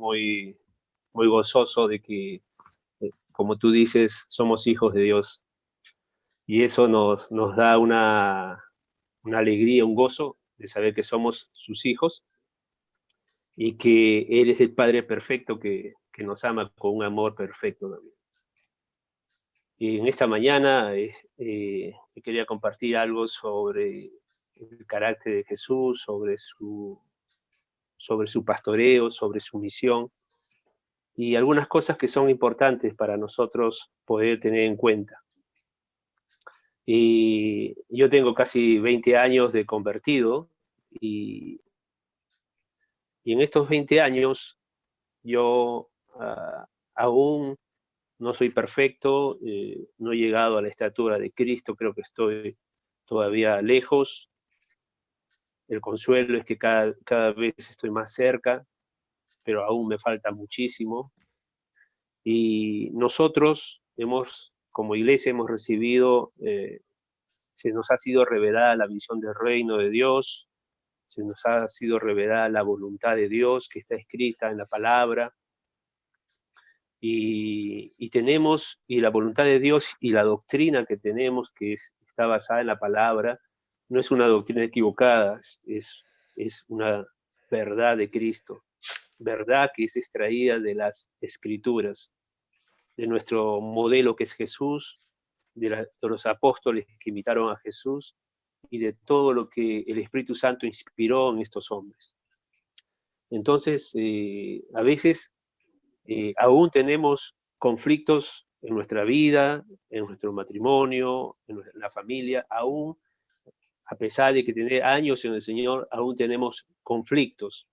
muy gozoso de que, como tú dices, somos hijos de Dios. Y eso nos da una alegría, un gozo de saber que somos sus hijos y que Él es el Padre perfecto que nos ama con un amor perfecto también. Y en esta mañana quería compartir algo sobre el carácter de Jesús, sobre su pastoreo, sobre su misión y algunas cosas que son importantes para nosotros poder tener en cuenta. Y yo tengo casi 20 años de convertido y, y en estos 20 años yo aún no soy perfecto, no he llegado a la estatura de Cristo, creo que estoy todavía lejos. El consuelo es que cada vez estoy más cerca, pero aún me falta muchísimo. Y nosotros como iglesia, hemos recibido, se nos ha sido revelada la visión del reino de Dios, se nos ha sido revelada la voluntad de Dios que está escrita en la palabra, y la voluntad de Dios y la doctrina que tenemos, está basada en la palabra, no es una doctrina equivocada, es una verdad de Cristo, verdad que es extraída de las Escrituras, de nuestro modelo que es Jesús, de los apóstoles que imitaron a Jesús y de todo lo que el Espíritu Santo inspiró en estos hombres. Entonces, a veces aún tenemos conflictos en nuestra vida, en nuestro matrimonio, en la familia, aún a pesar de que tener años en el Señor, aún tenemos conflictos.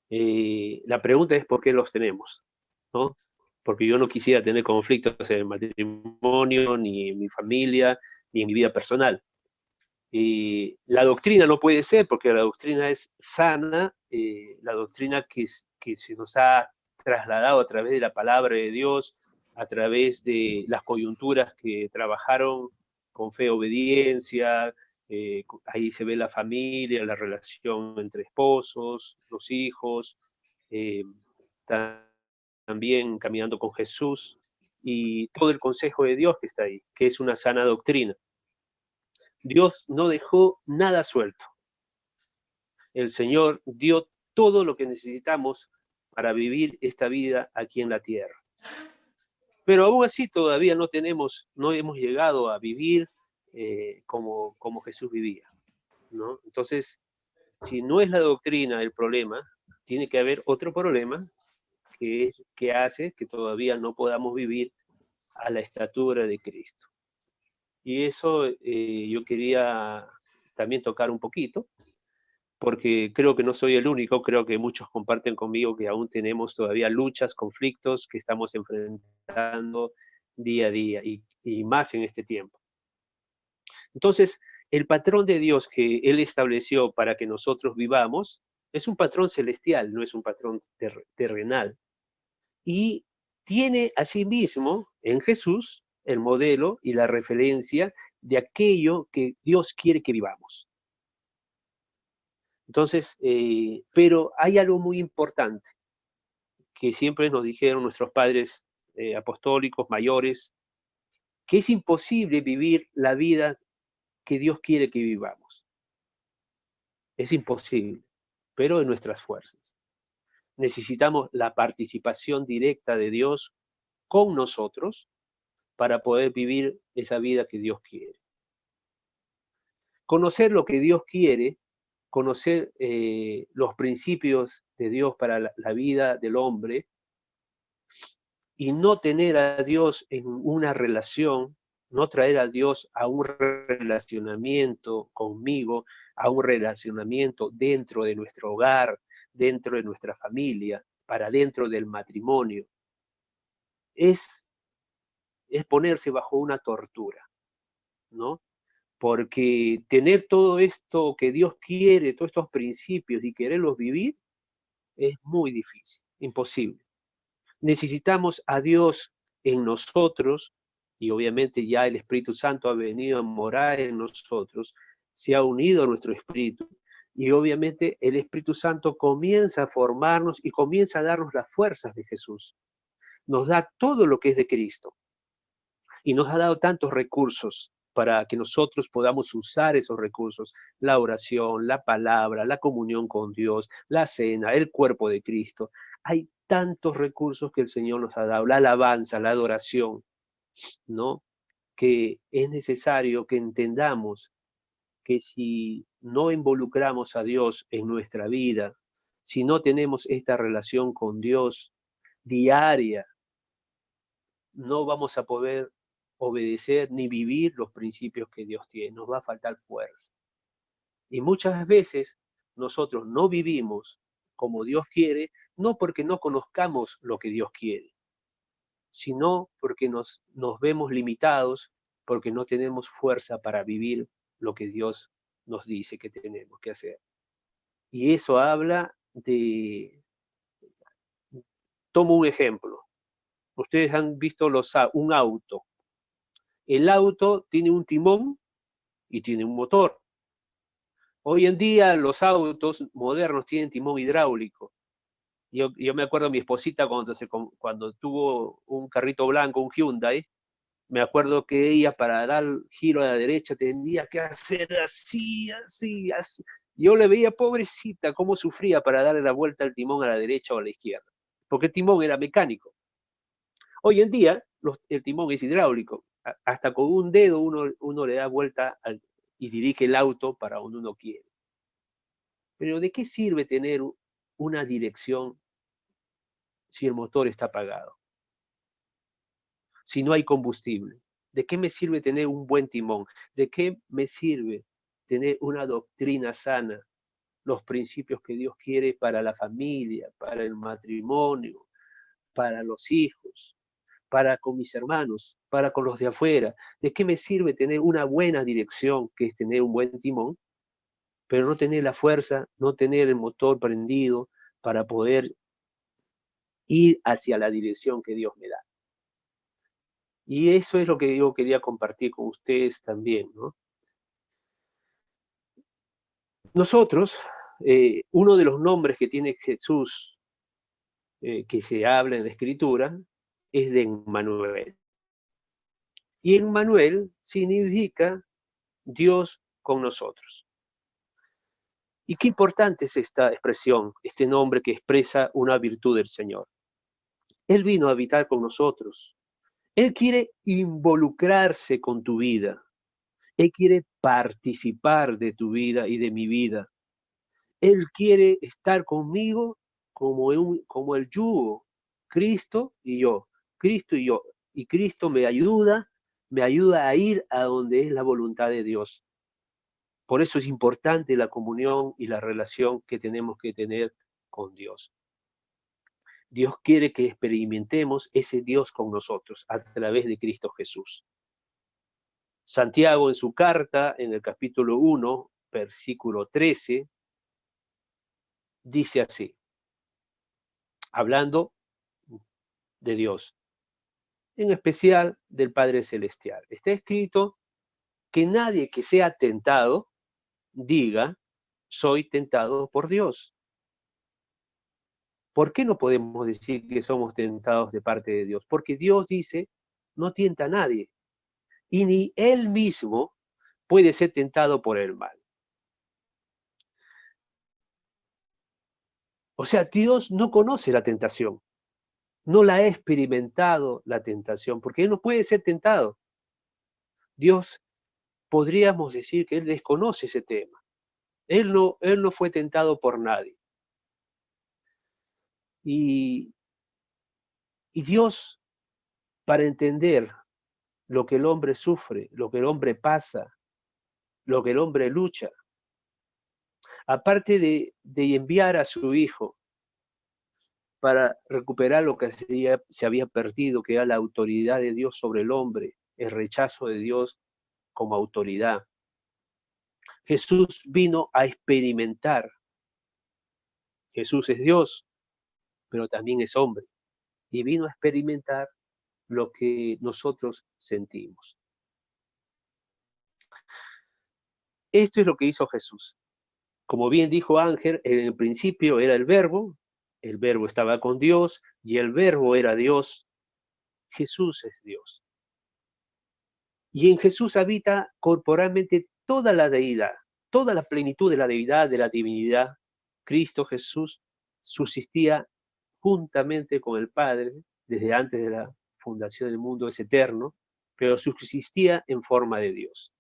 La pregunta es por qué los tenemos, ¿no? Porque yo no quisiera tener conflictos en el matrimonio, ni en mi familia, ni en mi vida personal. La doctrina no puede ser, porque la doctrina es sana, la doctrina que se nos ha trasladado a través de la palabra de Dios, a través de las coyunturas que trabajaron con fe, obediencia, ahí se ve la familia, la relación entre esposos, los hijos, eh, también caminando con Jesús, y todo el consejo de Dios que está ahí, que es una sana doctrina. Dios no dejó nada suelto. El Señor dio todo lo que necesitamos para vivir esta vida aquí en la tierra. Pero aún así todavía no hemos llegado a vivir como Jesús vivía, ¿no? Entonces, si no es la doctrina el problema, tiene que haber otro problema que hace que todavía no podamos vivir a la estatura de Cristo. Y eso yo quería también tocar un poquito, porque creo que no soy el único, creo que muchos comparten conmigo que aún tenemos todavía luchas, conflictos que estamos enfrentando día a día y más en este tiempo. Entonces, el patrón de Dios que Él estableció para que nosotros vivamos es un patrón celestial, no es un patrón terrenal. Y tiene asimismo en Jesús el modelo y la referencia de aquello que Dios quiere que vivamos. Entonces, pero hay algo muy importante que siempre nos dijeron nuestros padres apostólicos mayores, que es imposible vivir la vida que Dios quiere que vivamos. Es imposible, pero en nuestras fuerzas. Necesitamos la participación directa de Dios con nosotros para poder vivir esa vida que Dios quiere. Conocer lo que Dios quiere, conocer los principios de Dios para la vida del hombre, y no tener a Dios en una relación, no traer a Dios a un relacionamiento conmigo, a un relacionamiento dentro de nuestro hogar, dentro de nuestra familia, para dentro del matrimonio, es ponerse bajo una tortura, ¿no? Porque tener todo esto que Dios quiere, todos estos principios y quererlos vivir, es muy difícil, imposible. Necesitamos a Dios en nosotros, y obviamente ya el Espíritu Santo ha venido a morar en nosotros, se ha unido a nuestro espíritu, Y obviamente el Espíritu Santo comienza a formarnos y comienza a darnos las fuerzas de Jesús. Nos da todo lo que es de Cristo. Y nos ha dado tantos recursos para que nosotros podamos usar esos recursos, la oración, la palabra, la comunión con Dios, la cena, el cuerpo de Cristo. Hay tantos recursos que el Señor nos ha dado, la alabanza, la adoración, ¿no? Que es necesario que entendamos que si no involucramos a Dios en nuestra vida, si no tenemos esta relación con Dios diaria, no vamos a poder obedecer ni vivir los principios que Dios tiene, nos va a faltar fuerza. Y muchas veces nosotros no vivimos como Dios quiere, no porque no conozcamos lo que Dios quiere, sino porque nos vemos limitados, porque no tenemos fuerza para vivir lo que Dios nos dice que tenemos que hacer. Y eso habla de, tomo un ejemplo, ustedes han visto un auto. El auto tiene un timón y tiene un motor. Hoy en día los autos modernos tienen timón hidráulico. Yo me acuerdo de mi esposita cuando tuvo un carrito blanco, un Hyundai, me acuerdo que ella para dar giro a la derecha tenía que hacer así, así, así. Yo le veía pobrecita cómo sufría para darle la vuelta al timón a la derecha o a la izquierda, porque el timón era mecánico. Hoy en día el timón es hidráulico. Hasta con un dedo uno le da vuelta y dirige el auto para donde uno quiere. Pero ¿de qué sirve tener una dirección si el motor está apagado? Si no hay combustible. ¿De qué me sirve tener un buen timón? ¿De qué me sirve tener una doctrina sana? Los principios que Dios quiere para la familia, para el matrimonio, para los hijos, para con mis hermanos, para con los de afuera. ¿De qué me sirve tener una buena dirección, que es tener un buen timón, pero no tener la fuerza, no tener el motor prendido para poder ir hacia la dirección que Dios me da? Y eso es lo que yo quería compartir con ustedes también, ¿no? Nosotros, uno de los nombres que tiene Jesús, que se habla en la Escritura, es de Emmanuel. Y Emmanuel significa Dios con nosotros. Y qué importante es esta expresión, este nombre que expresa una virtud del Señor. Él vino a habitar con nosotros. Él quiere involucrarse con tu vida. Él quiere participar de tu vida y de mi vida. Él quiere estar conmigo como el yugo, Cristo y yo, Cristo y yo. Y Cristo me ayuda a ir a donde es la voluntad de Dios. Por eso es importante la comunión y la relación que tenemos que tener con Dios. Dios quiere que experimentemos ese Dios con nosotros a través de Cristo Jesús. Santiago en su carta, en el capítulo 1, versículo 13, dice así, hablando de Dios, en especial del Padre Celestial. Está escrito que nadie que sea tentado diga, soy tentado por Dios. ¿Por qué no podemos decir que somos tentados de parte de Dios? Porque Dios dice, no tienta a nadie, y ni Él mismo puede ser tentado por el mal. O sea, Dios no conoce la tentación, no la ha experimentado la tentación, porque Él no puede ser tentado. Dios, podríamos decir que Él desconoce ese tema. Él no fue tentado por nadie. Y Dios, para entender lo que el hombre sufre, lo que el hombre pasa, lo que el hombre lucha, aparte de enviar a su hijo para recuperar lo que se había perdido, que era la autoridad de Dios sobre el hombre, el rechazo de Dios como autoridad. Jesús vino a experimentar. Jesús es Dios, pero también es hombre. Y vino a experimentar lo que nosotros sentimos. Esto es lo que hizo Jesús. Como bien dijo Ángel, en el principio era el verbo estaba con Dios y el verbo era Dios. Jesús es Dios. Y en Jesús habita corporalmente toda la deidad, toda la plenitud de la deidad, de la divinidad. Cristo Jesús subsistía juntamente con el Padre desde antes de la fundación del mundo, es eterno, pero subsistía en forma de Dios.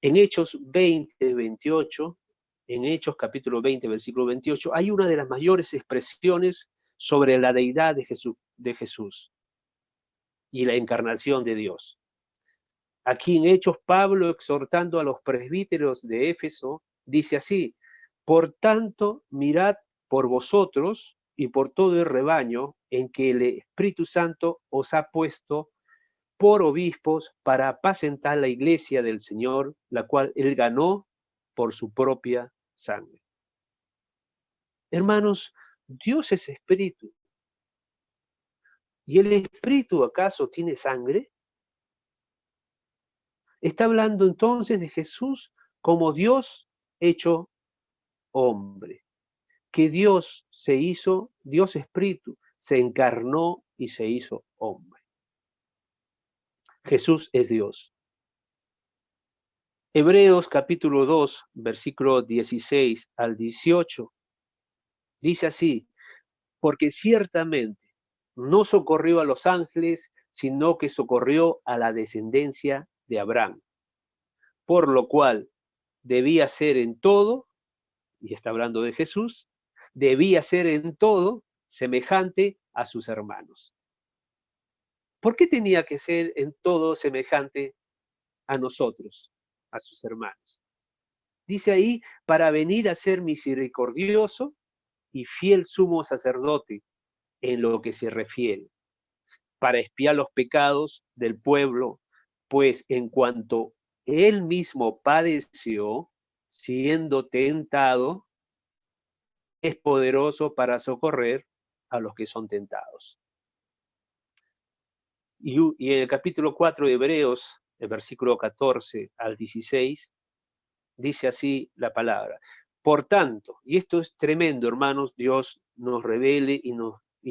En Hechos 20, 28, en Hechos capítulo 20, versículo 28, hay una de las mayores expresiones sobre la deidad de Jesús y la encarnación de Dios. Aquí en Hechos, Pablo, exhortando a los presbíteros de Éfeso, dice así: por tanto, mirad por vosotros y por todo el rebaño en que el Espíritu Santo os ha puesto por obispos para apacentar la iglesia del Señor, la cual él ganó por su propia sangre. Hermanos, Dios es espíritu. ¿Y el espíritu acaso tiene sangre? Está hablando entonces de Jesús como Dios hecho hombre, que Dios se hizo, Dios espíritu, se encarnó y se hizo hombre. Jesús es Dios. Hebreos capítulo 2, versículo 16 al 18, dice así: porque ciertamente no socorrió a los ángeles, sino que socorrió a la descendencia de Abraham, por lo cual debía ser en todo, y está hablando de Jesús, debía ser en todo semejante a sus hermanos. ¿Por qué tenía que ser en todo semejante a nosotros, a sus hermanos? Dice ahí, para venir a ser misericordioso y fiel sumo sacerdote en lo que se refiere, para expiar los pecados del pueblo, pues en cuanto él mismo padeció, siendo tentado, es poderoso para socorrer a los que son tentados. Y en el capítulo 4 de Hebreos, el versículo 14 al 16, dice así la palabra: por tanto, y esto es tremendo, hermanos, Dios nos revele y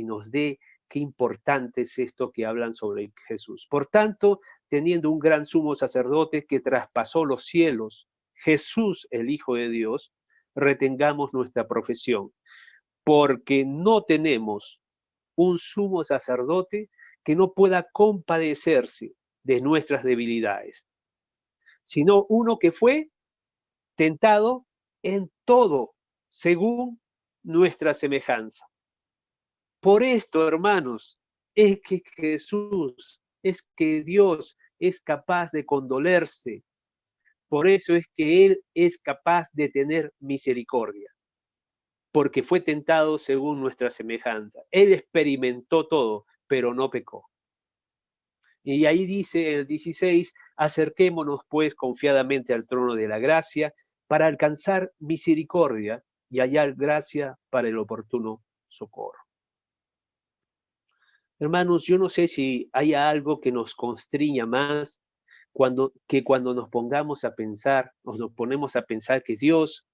nos dé qué importante es esto que hablan sobre Jesús. Por tanto, teniendo un gran sumo sacerdote que traspasó los cielos, Jesús, el Hijo de Dios, retengamos nuestra profesión, porque no tenemos un sumo sacerdote que no pueda compadecerse de nuestras debilidades, sino uno que fue tentado en todo según nuestra semejanza. Por esto, hermanos, es que Jesús, es que Dios es capaz de condolerse. Por eso es que Él es capaz de tener misericordia, porque fue tentado según nuestra semejanza. Él experimentó todo, pero no pecó. Y ahí dice el 16, acerquémonos pues confiadamente al trono de la gracia para alcanzar misericordia y hallar gracia para el oportuno socorro. Hermanos, yo no sé si hay algo que nos constriña más cuando nos pongamos a pensar, nos ponemos a pensar que Dios,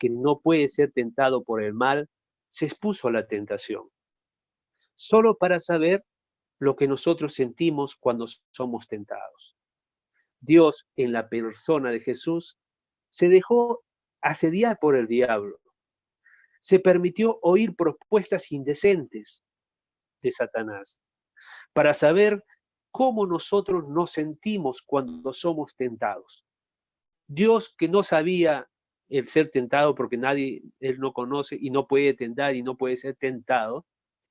que no puede ser tentado por el mal, se expuso a la tentación, solo para saber lo que nosotros sentimos cuando somos tentados. Dios, en la persona de Jesús, se dejó asediar por el diablo, se permitió oír propuestas indecentes de Satanás, para saber cómo nosotros nos sentimos cuando somos tentados. Dios, que no sabía el ser tentado porque él no conoce y no puede tentar y no puede ser tentado,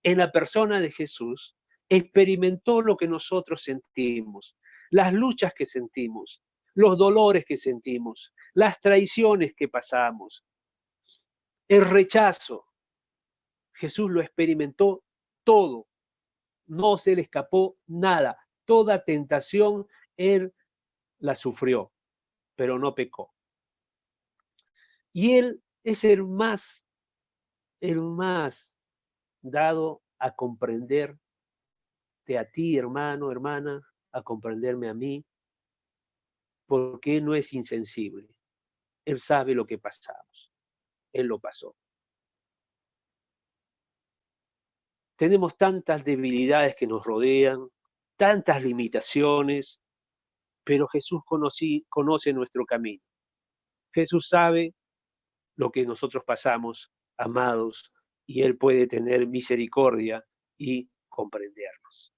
en la persona de Jesús experimentó lo que nosotros sentimos, las luchas que sentimos, los dolores que sentimos, las traiciones que pasamos, el rechazo. Jesús lo experimentó todo, no se le escapó nada, toda tentación él la sufrió, pero no pecó. Y él es el más dado a comprenderte a ti, hermano, hermana, a comprenderme a mí, porque él no es insensible. Él sabe lo que pasamos. Él lo pasó. Tenemos tantas debilidades que nos rodean, tantas limitaciones, pero Jesús conoce nuestro camino. Jesús sabe lo que nosotros pasamos, amados, y Él puede tener misericordia y comprendernos.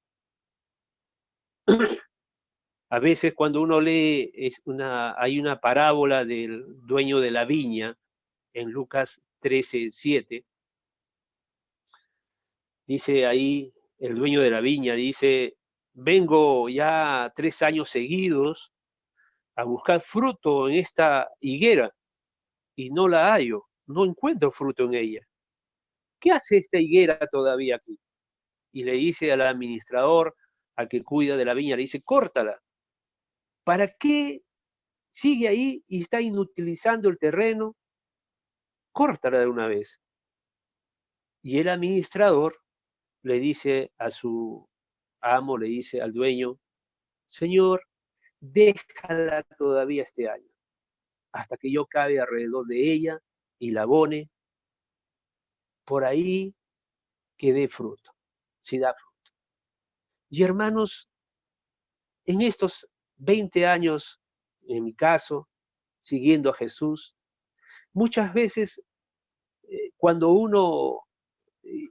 A veces cuando uno lee, hay una parábola del dueño de la viña en Lucas 13:7. Dice ahí, el dueño de la viña dice, vengo ya 3 años seguidos a buscar fruto en esta higuera y no la hallo, no encuentro fruto en ella. ¿Qué hace esta higuera todavía aquí? Y le dice al administrador, al que cuida de la viña, le dice, córtala. ¿Para qué sigue ahí y está inutilizando el terreno? Córtala de una vez. Y el administrador le dice a su amo, le dice al dueño, Señor, déjala todavía este año, hasta que yo cabe alrededor de ella y la abone, por ahí que dé fruto, si da fruto. Y hermanos, en estos 20 años, en mi caso, siguiendo a Jesús, muchas veces cuando uno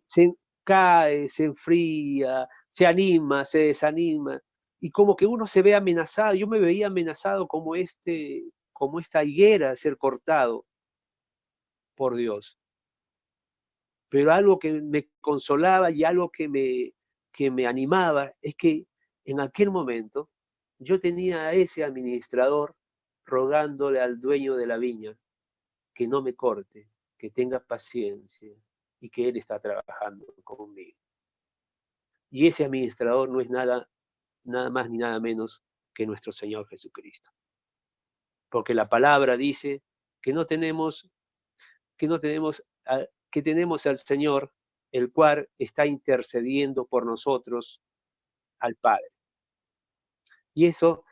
se cae, se enfría, se anima, se desanima, y como que uno se ve amenazado. Yo me veía amenazado como esta higuera a ser cortado por Dios. Pero algo que me consolaba y algo que me animaba es que en aquel momento yo tenía a ese administrador rogándole al dueño de la viña que no me corte, que tenga paciencia y que él está trabajando conmigo. Y ese administrador no es nada más ni nada menos que nuestro Señor Jesucristo. Porque la palabra dice que que tenemos al Señor, el cual está intercediendo por nosotros al Padre. Y eso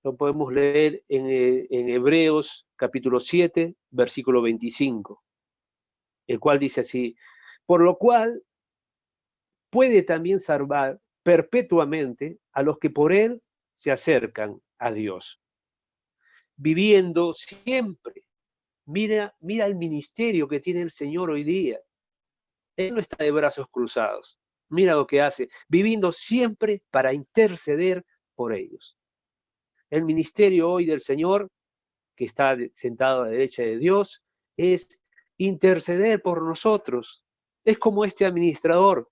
lo podemos leer en Hebreos capítulo 7, versículo 25, el cual dice así, por lo cual puede también salvar perpetuamente a los que por él se acercan a Dios, viviendo siempre. Mira el ministerio que tiene el Señor hoy día. Él no está de brazos cruzados. Mira lo que hace, viviendo siempre para interceder por ellos. El ministerio hoy del Señor, que está sentado a la derecha de Dios, es interceder por nosotros. Es como este administrador,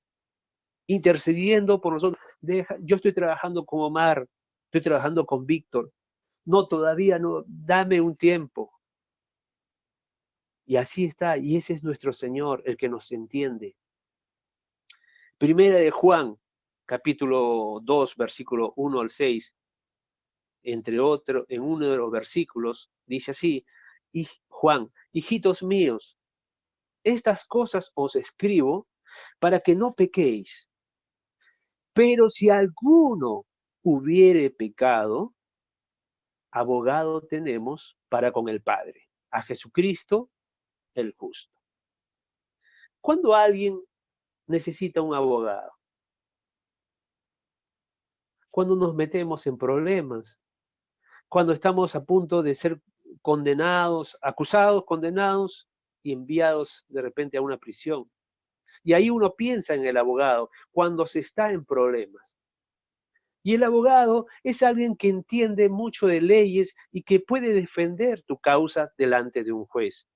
intercediendo por nosotros. Yo estoy trabajando con Omar, estoy trabajando con Víctor. No, todavía no, dame un tiempo. Y así está, y ese es nuestro Señor, el que nos entiende. Primera de Juan, capítulo 2, versículo 1 al 6, entre otros, en uno de los versículos, dice así, Juan, hijitos míos, estas cosas os escribo para que no pequéis. Pero si alguno hubiere pecado, abogado tenemos para con el Padre, a Jesucristo el justo. ¿Cuándo alguien necesita un abogado? Cuando nos metemos en problemas, cuando estamos a punto de ser condenados, acusados, condenados y enviados de repente a una prisión. Y ahí uno piensa en el abogado cuando se está en problemas. Y el abogado es alguien que entiende mucho de leyes y que puede defender tu causa delante de un juez.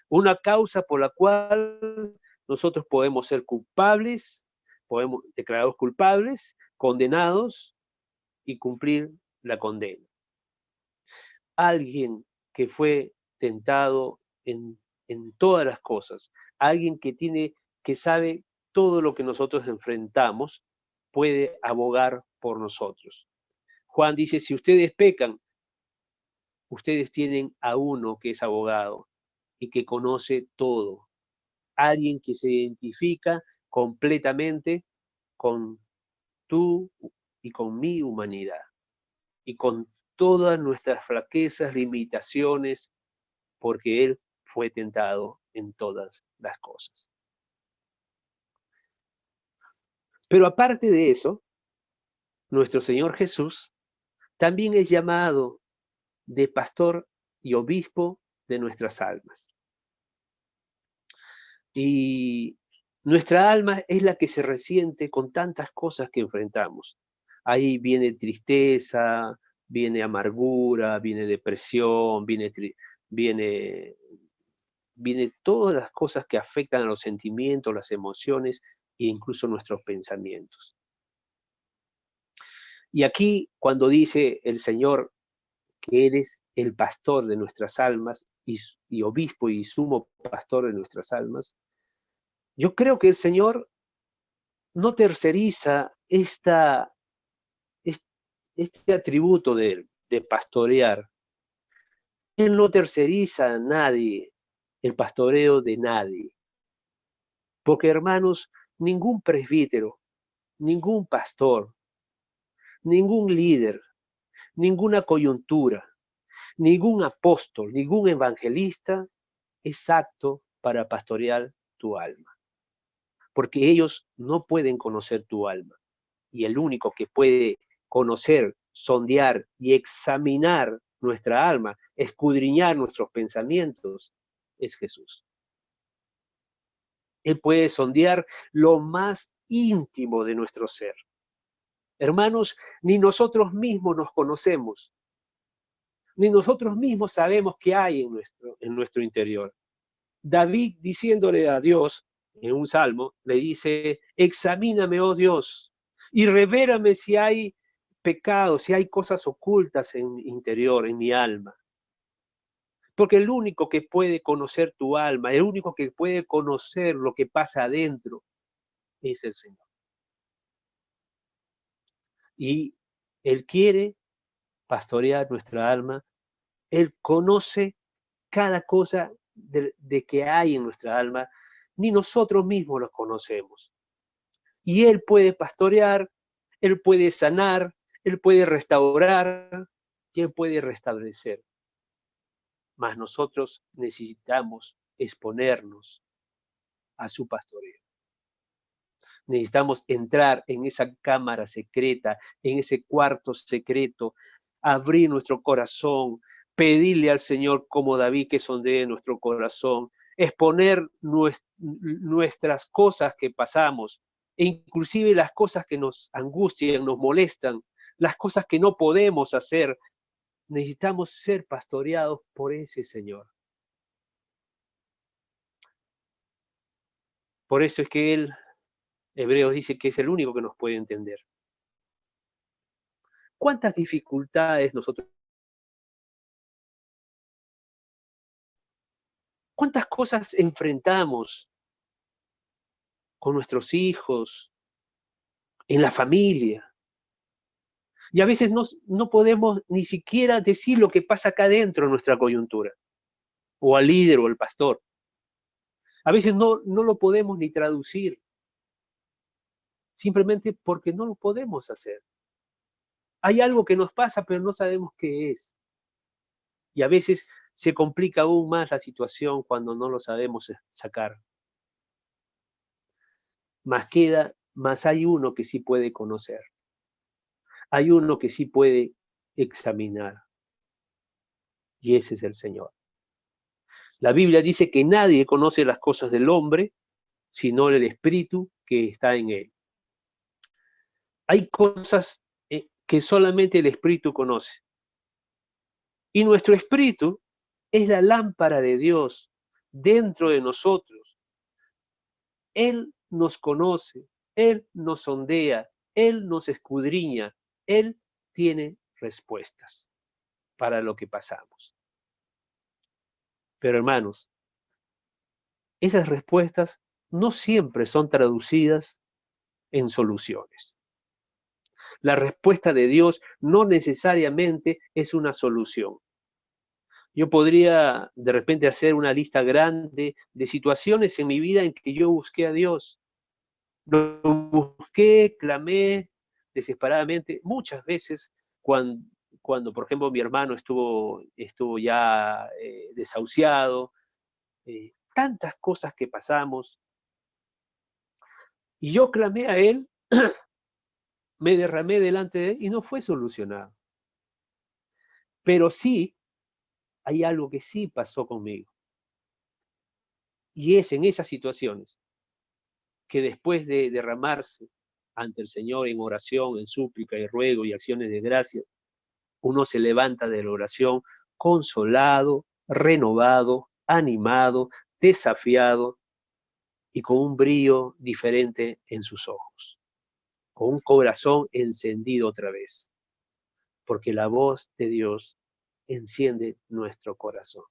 Una causa por la cual nosotros podemos ser culpables, podemos declarados culpables, condenados y cumplir la condena. Alguien que fue tentado en todas las cosas, alguien que sabe todo lo que nosotros enfrentamos, puede abogar por nosotros. Juan dice, si ustedes pecan, ustedes tienen a uno que es abogado y que conoce todo. Alguien que se identifica completamente con tú y con mi humanidad y con todas nuestras flaquezas, limitaciones porque Él fue tentado en todas las cosas. Pero aparte de eso, nuestro Señor Jesús también es llamado de pastor y obispo de nuestras almas. Y nuestra alma es la que se resiente con tantas cosas que enfrentamos. Ahí viene tristeza, viene amargura, viene depresión, viene, viene todas las cosas que afectan a los sentimientos, las emociones e incluso nuestros pensamientos. Y aquí, cuando dice el Señor que Él es el pastor de nuestras almas y obispo y sumo pastor de nuestras almas, yo creo que el Señor no terceriza este atributo de pastorear. Él no terceriza a nadie, el pastoreo de nadie. Porque, hermanos, ningún presbítero, ningún pastor, ningún líder, ninguna coyuntura, ningún apóstol, ningún evangelista es apto para pastorear tu alma. Porque ellos no pueden conocer tu alma. Y el único que puede conocer, sondear y examinar nuestra alma, escudriñar nuestros pensamientos, es Jesús. Él puede sondear lo más íntimo de nuestro ser. Hermanos, ni nosotros mismos nos conocemos, ni nosotros mismos sabemos qué hay en nuestro interior. David, diciéndole a Dios en un salmo, le dice: examíname, oh Dios, y revélame si hay pecado, si hay cosas ocultas en mi interior, en mi alma. Porque el único que puede conocer tu alma, el único que puede conocer lo que pasa adentro, es el Señor. Y Él quiere pastorear nuestra alma. Él conoce cada cosa de que hay en nuestra alma. Ni nosotros mismos los conocemos. Y Él puede pastorear, Él puede sanar, Él puede restaurar y Él puede restablecer. Mas nosotros necesitamos exponernos a su pastoreo. Necesitamos entrar en esa cámara secreta, en ese cuarto secreto, abrir nuestro corazón, pedirle al Señor como David que sondee nuestro corazón, exponer nuestras cosas que pasamos, e inclusive las cosas que nos angustian, nos molestan, las cosas que no podemos hacer. Necesitamos ser pastoreados por ese Señor. Por eso es que Él, Hebreos dice que es el único que nos puede entender. ¿Cuántas dificultades nosotros? ¿Cuántas cosas enfrentamos con nuestros hijos, en la familia? Y a veces no podemos ni siquiera decir lo que pasa acá dentro en nuestra coyuntura, o al líder o al pastor. A veces no lo podemos ni traducir, simplemente porque no lo podemos hacer. Hay algo que nos pasa, pero no sabemos qué es. Y a veces se complica aún más la situación cuando no lo sabemos sacar. Más hay uno que sí puede conocer. Hay uno que sí puede examinar. Y ese es el Señor. La Biblia dice que nadie conoce las cosas del hombre, sino el Espíritu que está en él. Hay cosas que solamente el Espíritu conoce. Y nuestro Espíritu es la lámpara de Dios dentro de nosotros. Él nos conoce, Él nos sondea, Él nos escudriña, Él tiene respuestas para lo que pasamos. Pero hermanos, esas respuestas no siempre son traducidas en soluciones. La respuesta de Dios no necesariamente es una solución. Yo podría de repente hacer una lista grande de situaciones en mi vida en que yo busqué a Dios. Lo busqué, clamé desesperadamente, muchas veces cuando, por ejemplo, mi hermano estuvo ya desahuciado, tantas cosas que pasamos, y yo clamé a Él, me derramé delante de Él y no fue solucionado. Pero sí, hay algo que sí pasó conmigo. Y es en esas situaciones que después de derramarse ante el Señor en oración, en súplica y ruego y acciones de gracia, uno se levanta de la oración consolado, renovado, animado, desafiado y con un brillo diferente en sus ojos, con un corazón encendido otra vez, porque la voz de Dios enciende nuestro corazón.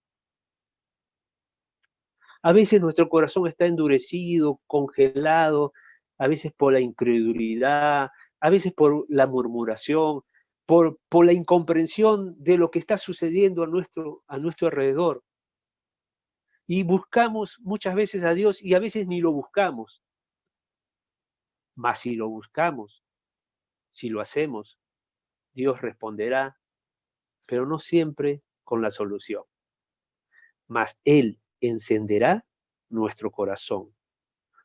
A veces nuestro corazón está endurecido, congelado, a veces por la incredulidad, a veces por la murmuración, por la incomprensión de lo que está sucediendo a nuestro alrededor. Y buscamos muchas veces a Dios y a veces ni lo buscamos. Mas si lo buscamos, si lo hacemos, Dios responderá, pero no siempre con la solución. Mas Él encenderá nuestro corazón,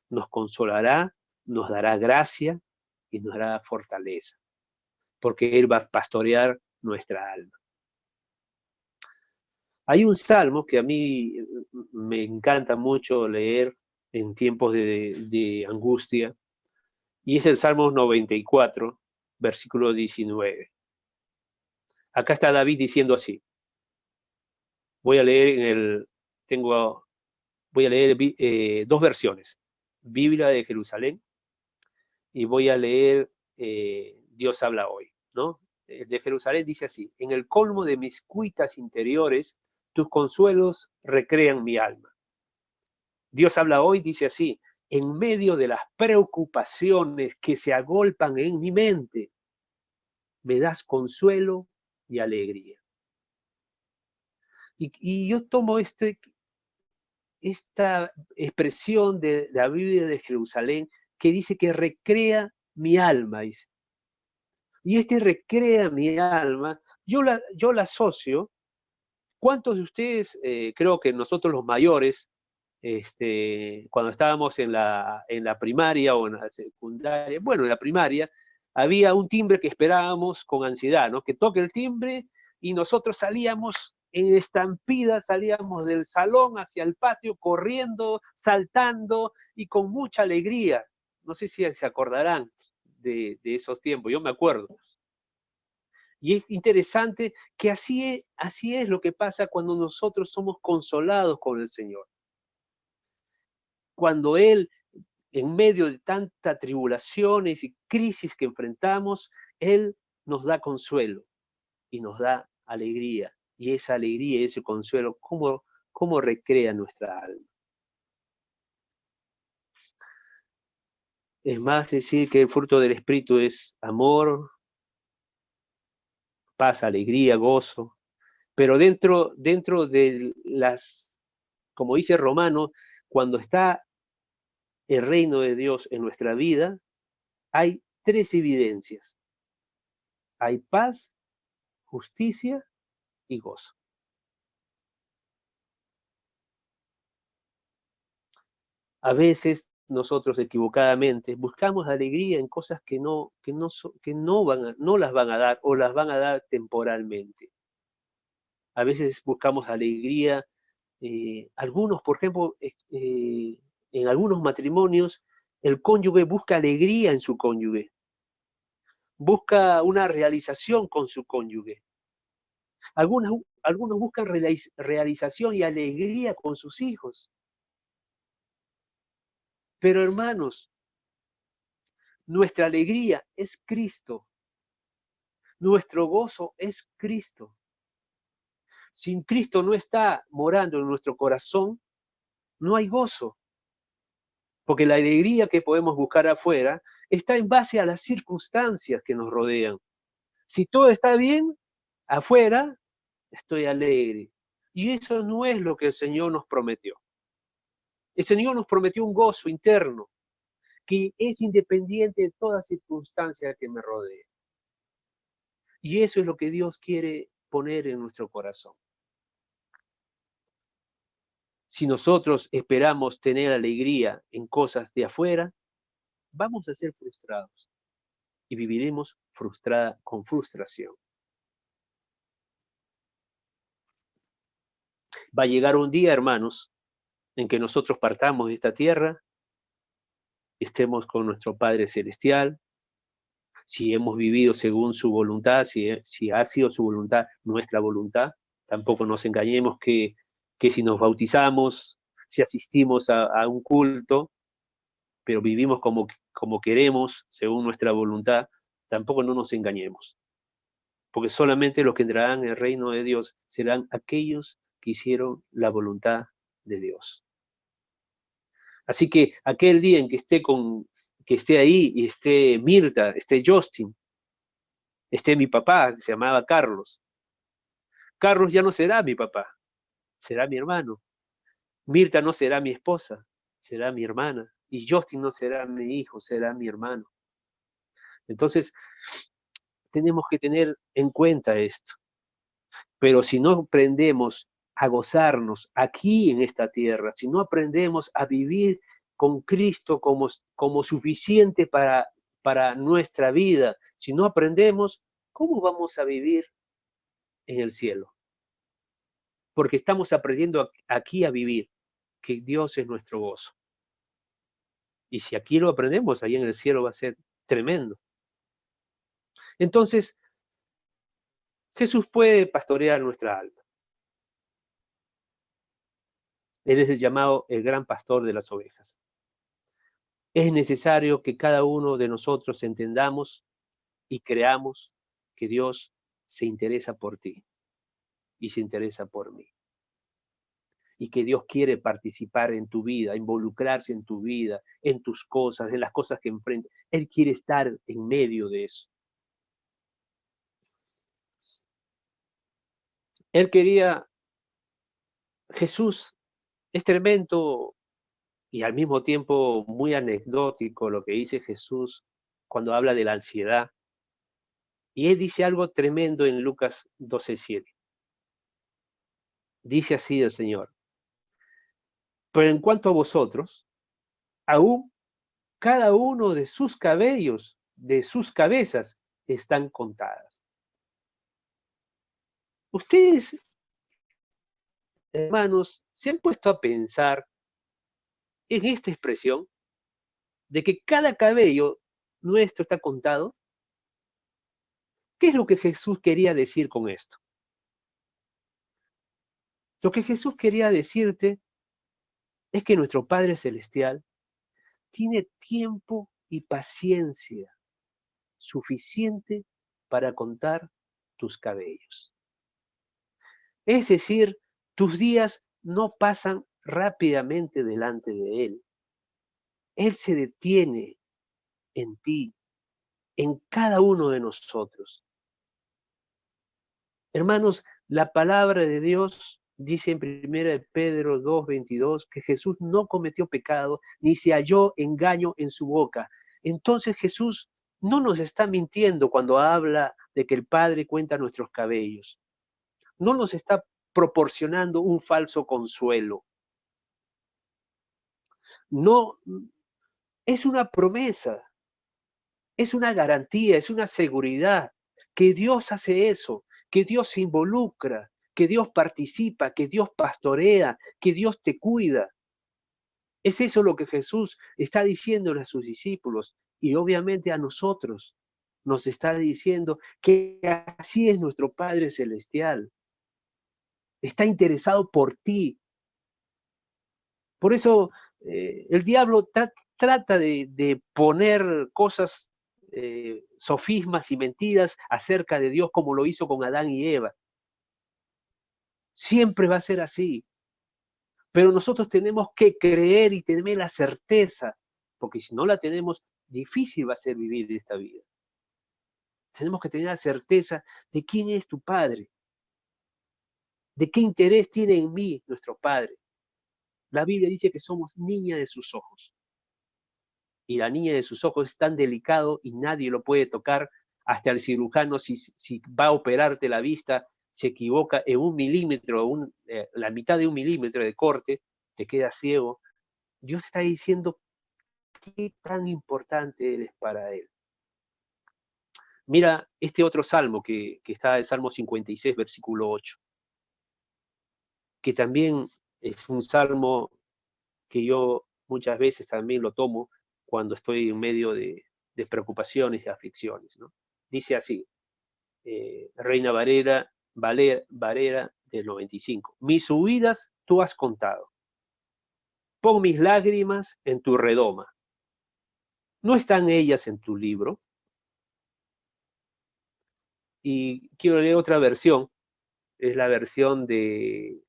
nos consolará, nos dará gracia y nos dará fortaleza, porque Él va a pastorear nuestra alma. Hay un salmo que a mí me encanta mucho leer en tiempos de angustia, y es el Salmo 94, versículo 19. Acá está David diciendo así. Voy a leer voy a leer dos versiones, Biblia de Jerusalén, y voy a leer Dios habla hoy, ¿no? El de Jerusalén dice así: en el colmo de mis cuitas interiores, tus consuelos recrean mi alma. Dios habla hoy dice así: en medio de las preocupaciones que se agolpan en mi mente, me das consuelo y alegría. Y yo tomo esta expresión de la Biblia de Jerusalén que dice que recrea mi alma, dice. Y recrea mi alma, yo la asocio. ¿Cuántos de ustedes, creo que nosotros los mayores, cuando estábamos en la primaria o en la secundaria, bueno, en la primaria, había un timbre que esperábamos con ansiedad, ¿no? Que toque el timbre y nosotros salíamos en estampida, salíamos del salón hacia el patio corriendo, saltando y con mucha alegría. No sé si se acordarán de esos tiempos, yo me acuerdo. Y es interesante que así es lo que pasa cuando nosotros somos consolados con el Señor. Cuando Él, en medio de tantas tribulaciones y crisis que enfrentamos, Él nos da consuelo y nos da alegría. Y esa alegría y ese consuelo, ¿cómo recrea nuestra alma? Es más decir que el fruto del Espíritu es amor, paz, alegría, gozo. Pero dentro de como dice Romano, cuando está el reino de Dios en nuestra vida, hay tres evidencias. Hay paz, justicia y gozo. A veces nosotros equivocadamente buscamos alegría en cosas que no las van a dar o las van a dar temporalmente. A veces buscamos alegría, algunos, por ejemplo, en algunos matrimonios, el cónyuge busca alegría en su cónyuge, busca una realización con su cónyuge. Algunos buscan realización y alegría con sus hijos. Pero hermanos, nuestra alegría es Cristo. Nuestro gozo es Cristo. Sin Cristo no está morando en nuestro corazón, no hay gozo. Porque la alegría que podemos buscar afuera está en base a las circunstancias que nos rodean. Si todo está bien, afuera estoy alegre. Y eso no es lo que el Señor nos prometió. El Señor nos prometió un gozo interno que es independiente de toda circunstancia que me rodee. Y eso es lo que Dios quiere poner en nuestro corazón. Si nosotros esperamos tener alegría en cosas de afuera, vamos a ser frustrados y viviremos con frustración. Va a llegar un día, hermanos, en que nosotros partamos de esta tierra, estemos con nuestro Padre Celestial, si hemos vivido según su voluntad, si ha sido su voluntad nuestra voluntad. Tampoco nos engañemos que si nos bautizamos, si asistimos a un culto, pero vivimos como queremos, según nuestra voluntad, tampoco no nos engañemos. Porque solamente los que entrarán en el reino de Dios serán aquellos que hicieron la voluntad de Dios. Así que aquel día en que esté ahí y esté Mirta, esté Justin, esté mi papá, que se llamaba Carlos. Carlos ya no será mi papá, será mi hermano. Mirta no será mi esposa, será mi hermana. Y Justin no será mi hijo, será mi hermano. Entonces, tenemos que tener en cuenta esto. Pero si no aprendemos a gozarnos aquí en esta tierra, si no aprendemos a vivir con Cristo como suficiente para nuestra vida, si no aprendemos, ¿cómo vamos a vivir en el cielo? Porque estamos aprendiendo aquí a vivir, que Dios es nuestro gozo. Y si aquí lo aprendemos, ahí en el cielo va a ser tremendo. Entonces, Jesús puede pastorear nuestra alma. Él es el llamado el gran pastor de las ovejas. Es necesario que cada uno de nosotros entendamos y creamos que Dios se interesa por ti y se interesa por mí. Y que Dios quiere participar en tu vida, involucrarse en tu vida, en tus cosas, en las cosas que enfrentas. Él quiere estar en medio de eso. Él quería, Jesús, es tremendo y al mismo tiempo muy anecdótico lo que dice Jesús cuando habla de la ansiedad. Y él dice algo tremendo en Lucas 12:7. Dice así el Señor: pero en cuanto a vosotros, aún cada uno de sus cabellos, de sus cabezas, están contadas. Ustedes, hermanos, ¿se han puesto a pensar en esta expresión de que cada cabello nuestro está contado? ¿Qué es lo que Jesús quería decir con esto? Lo que Jesús quería decirte es que nuestro Padre Celestial tiene tiempo y paciencia suficiente para contar tus cabellos. Es decir, tus días no pasan rápidamente delante de Él. Él se detiene en ti, en cada uno de nosotros. Hermanos, la palabra de Dios dice en 1 Pedro 2:22 que Jesús no cometió pecado ni se halló engaño en su boca. Entonces Jesús no nos está mintiendo cuando habla de que el Padre cuenta nuestros cabellos. No nos está proporcionando un falso consuelo. No, es una promesa, es una garantía, es una seguridad que Dios hace eso, que Dios se involucra, que Dios participa, que Dios pastorea, que Dios te cuida. Es eso lo que Jesús está diciéndole a sus discípulos y obviamente a nosotros. Nos está diciendo que así es nuestro Padre Celestial. Está interesado por ti. Por eso el diablo trata de poner cosas, sofismas y mentiras acerca de Dios como lo hizo con Adán y Eva. Siempre va a ser así. Pero nosotros tenemos que creer y tener la certeza, porque si no la tenemos, difícil va a ser vivir esta vida. Tenemos que tener la certeza de quién es tu Padre, de qué interés tiene en mí nuestro Padre. La Biblia dice que somos niña de sus ojos. Y la niña de sus ojos es tan delicado y nadie lo puede tocar Hasta el cirujano, si va a operarte la vista, se equivoca en 1 milímetro, la mitad de 1 milímetro de corte, te queda ciego. Dios está diciendo qué tan importante eres para Él. Mira este otro salmo que está en Salmo 56, versículo 8, que también es un salmo que yo muchas veces también lo tomo cuando estoy en medio de preocupaciones y aflicciones, ¿no? Dice así, Reina Valera del 95. Mis huidas tú has contado. Pon mis lágrimas en tu redoma. ¿No están ellas en tu libro? Y quiero leer otra versión. Es la versión de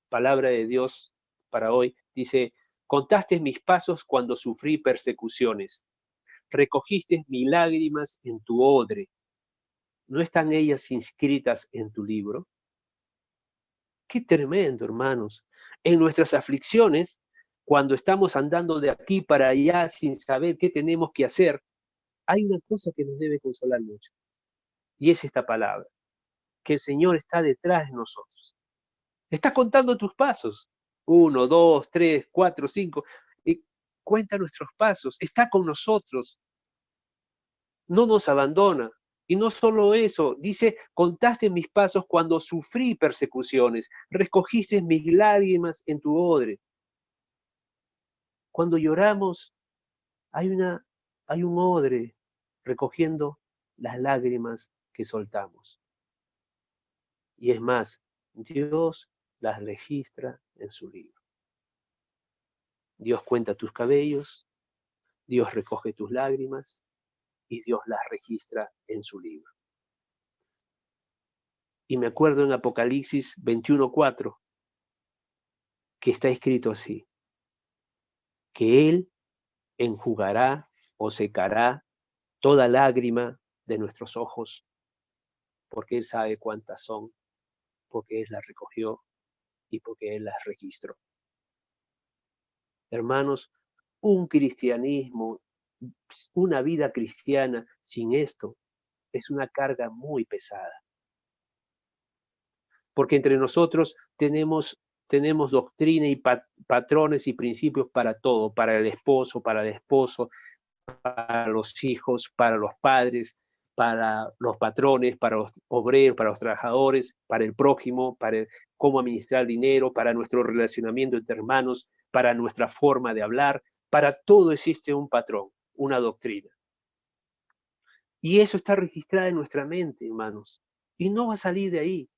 Palabra de Dios para hoy. Dice, contaste mis pasos cuando sufrí persecuciones. Recogiste mis lágrimas en tu odre. ¿No están ellas inscritas en tu libro? Qué tremendo, hermanos. En nuestras aflicciones, cuando estamos andando de aquí para allá sin saber qué tenemos que hacer, hay una cosa que nos debe consolar mucho. Y es esta palabra, que el Señor está detrás de nosotros. Está contando tus pasos. 1, 2, 3, 4, 5. Y cuenta nuestros pasos. Está con nosotros. No nos abandona. Y no solo eso, dice, contaste mis pasos cuando sufrí persecuciones, recogiste mis lágrimas en tu odre. Cuando lloramos, hay un odre recogiendo las lágrimas que soltamos. Y es más, Dios las registra en su libro. Dios cuenta tus cabellos, Dios recoge tus lágrimas y Dios las registra en su libro. Y me acuerdo en Apocalipsis 21:4 que está escrito así, que Él enjugará o secará toda lágrima de nuestros ojos, porque Él sabe cuántas son, porque Él las recogió y porque Él las registró. Hermanos, un cristianismo, una vida cristiana sin esto es una carga muy pesada. Porque entre nosotros tenemos doctrina y patrones y principios para todo, para el esposo, para los hijos, para los padres, para los patrones, para los obreros, para los trabajadores, para el prójimo, para cómo administrar dinero, para nuestro relacionamiento entre hermanos, para nuestra forma de hablar. Para todo existe un patrón, una doctrina. Y eso está registrado en nuestra mente, hermanos. Y no va a salir de ahí.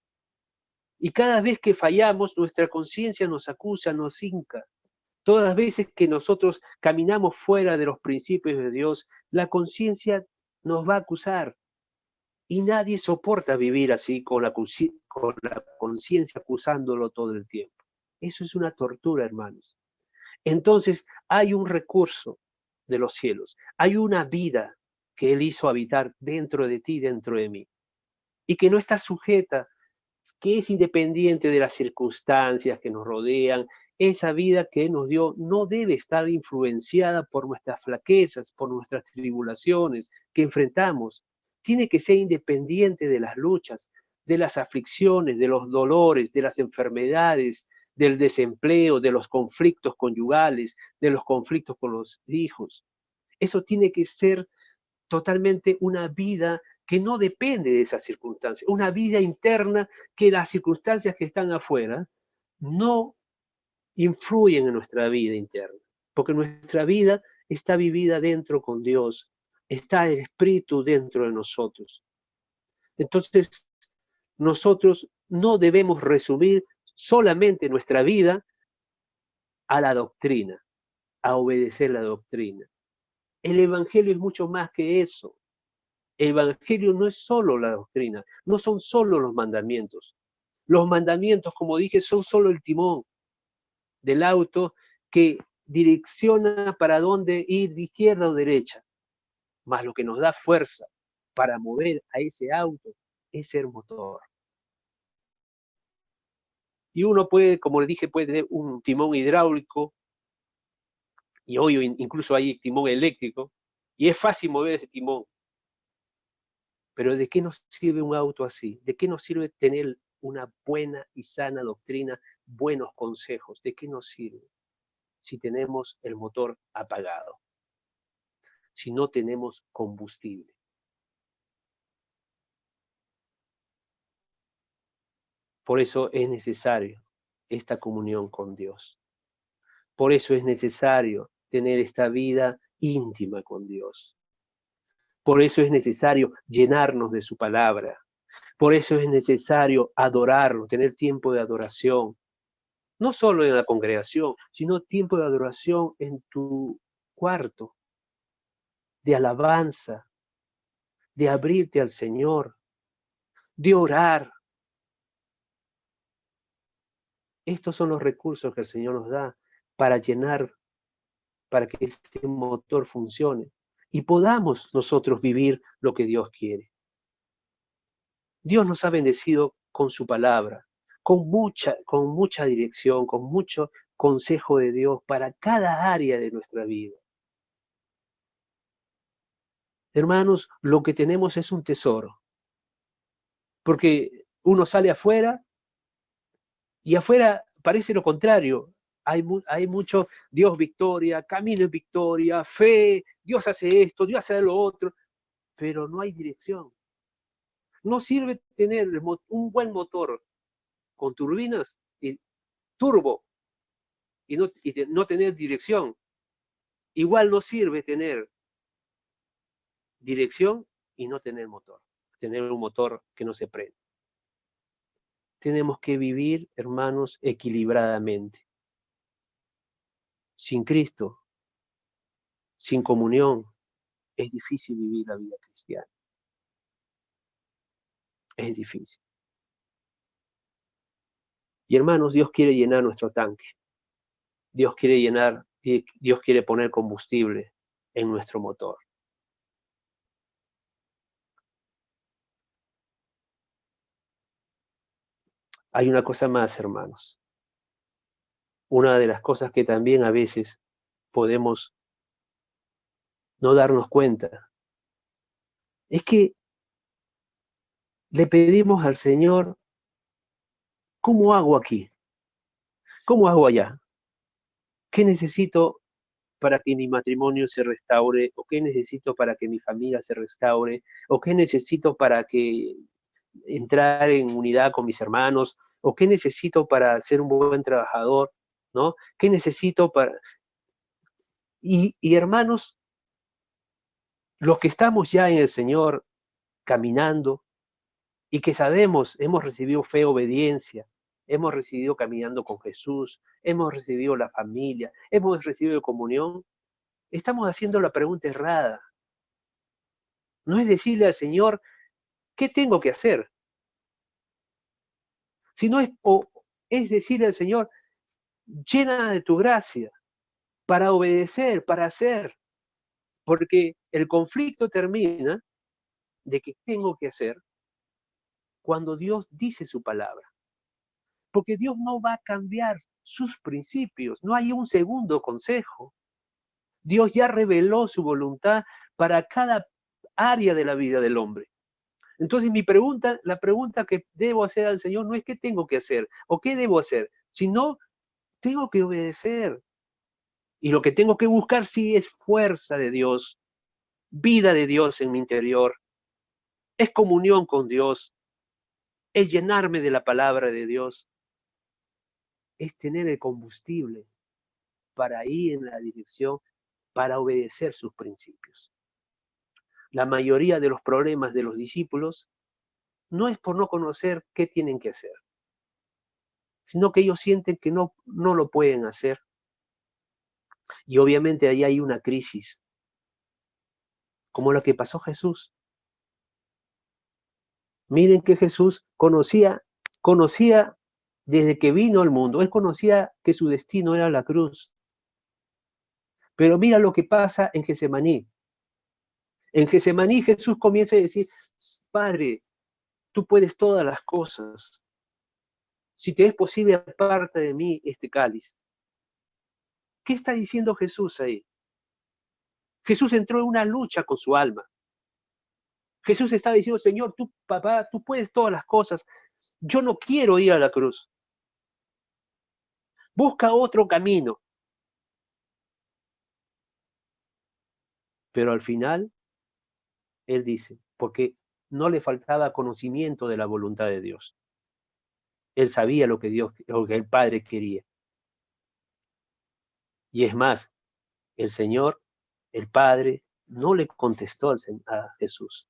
Y cada vez que fallamos, nuestra conciencia nos acusa, nos hinca. Todas las veces que nosotros caminamos fuera de los principios de Dios, la conciencia nos va a acusar. Y nadie soporta vivir así con la conciencia acusándolo todo el tiempo. Eso es una tortura, hermanos. Entonces, hay un recurso de los cielos. Hay una vida que Él hizo habitar dentro de ti, dentro de mí. Y que no está sujeta, que es independiente de las circunstancias que nos rodean. Esa vida que Él nos dio no debe estar influenciada por nuestras flaquezas, por nuestras tribulaciones que enfrentamos. Tiene que ser independiente de las luchas, de las aflicciones, de los dolores, de las enfermedades, del desempleo, de los conflictos conyugales, de los conflictos con los hijos. Eso tiene que ser totalmente una vida que no depende de esas circunstancias, una vida interna que las circunstancias que están afuera no influyen en nuestra vida interna, porque nuestra vida está vivida dentro con Dios, está el Espíritu dentro de nosotros. Entonces, nosotros no debemos resumir solamente nuestra vida a la doctrina, a obedecer la doctrina. El Evangelio es mucho más que eso. El Evangelio no es solo la doctrina, no son solo los mandamientos. Los mandamientos, como dije, son solo el timón del auto que direcciona para dónde ir, de izquierda o derecha. Más lo que nos da fuerza para mover a ese auto es el motor. Y uno puede, como le dije, puede tener un timón hidráulico, y hoy incluso hay timón eléctrico, y es fácil mover ese timón. Pero ¿de qué nos sirve un auto así? ¿De qué nos sirve tener una buena y sana doctrina, buenos consejos? ¿De qué nos sirve si tenemos el motor apagado? Si no tenemos combustible. Por eso es necesario esta comunión con Dios. Por eso es necesario tener esta vida íntima con Dios. Por eso es necesario llenarnos de su palabra. Por eso es necesario adorarlo, tener tiempo de adoración. No solo en la congregación, sino tiempo de adoración en tu cuarto, de alabanza, de abrirte al Señor, de orar. Estos son los recursos que el Señor nos da para llenar, para que este motor funcione y podamos nosotros vivir lo que Dios quiere. Dios nos ha bendecido con su palabra, con mucha dirección, con mucho consejo de Dios para cada área de nuestra vida. Hermanos, lo que tenemos es un tesoro, porque uno sale afuera y afuera parece lo contrario. Hay mucho Dios victoria, camino en victoria, fe, Dios hace esto, Dios hace lo otro, pero no hay dirección. No sirve tener un buen motor con turbinas y turbo no tener dirección. Igual no sirve tener dirección y no tener motor, tener un motor que no se prende. Tenemos que vivir, hermanos, equilibradamente. Sin Cristo, sin comunión, es difícil vivir la vida cristiana. Es difícil. Y hermanos, Dios quiere llenar nuestro tanque. Dios quiere poner combustible en nuestro motor. Hay una cosa más, hermanos. Una de las cosas que también a veces podemos no darnos cuenta es que le pedimos al Señor, ¿cómo hago aquí? ¿Cómo hago allá? ¿Qué necesito para que mi matrimonio se restaure? ¿O qué necesito para que mi familia se restaure? ¿O qué necesito para que entrar en unidad con mis hermanos? ¿O qué necesito para ser un buen trabajador? ¿No? ¿Qué necesito para...? Y hermanos, los que estamos ya en el Señor caminando y que sabemos, hemos recibido fe, obediencia, hemos recibido caminando con Jesús, hemos recibido la familia, hemos recibido comunión, estamos haciendo la pregunta errada. No es decirle al Señor, ¿qué tengo que hacer? Sino es decirle al Señor, llena de tu gracia para obedecer, para hacer, porque el conflicto termina de que tengo que hacer cuando Dios dice su palabra. Porque Dios no va a cambiar sus principios, no hay un segundo consejo. Dios ya reveló su voluntad para cada área de la vida del hombre. Entonces la pregunta que debo hacer al Señor no es qué tengo que hacer o qué debo hacer, sino tengo que obedecer. Y lo que tengo que buscar sí es fuerza de Dios, vida de Dios en mi interior, es comunión con Dios, es llenarme de la palabra de Dios, es tener el combustible para ir en la dirección, para obedecer sus principios. La mayoría de los problemas de los discípulos no es por no conocer qué tienen que hacer, sino que ellos sienten que no lo pueden hacer. Y obviamente ahí hay una crisis, como la que pasó Jesús. Miren que Jesús conocía desde que vino al mundo, él conocía que su destino era la cruz. Pero mira lo que pasa en Getsemaní. En Getsemaní Jesús comienza a decir, Padre, tú puedes todas las cosas. Si te es posible, aparta de mí este cáliz. ¿Qué está diciendo Jesús ahí? Jesús entró en una lucha con su alma. Jesús estaba diciendo, Señor, tú, papá, tú puedes todas las cosas. Yo no quiero ir a la cruz. Busca otro camino. Pero al final, él dice, porque no le faltaba conocimiento de la voluntad de Dios. Él sabía lo que lo que el Padre quería. Y es más, el Señor, el Padre, no le contestó a Jesús,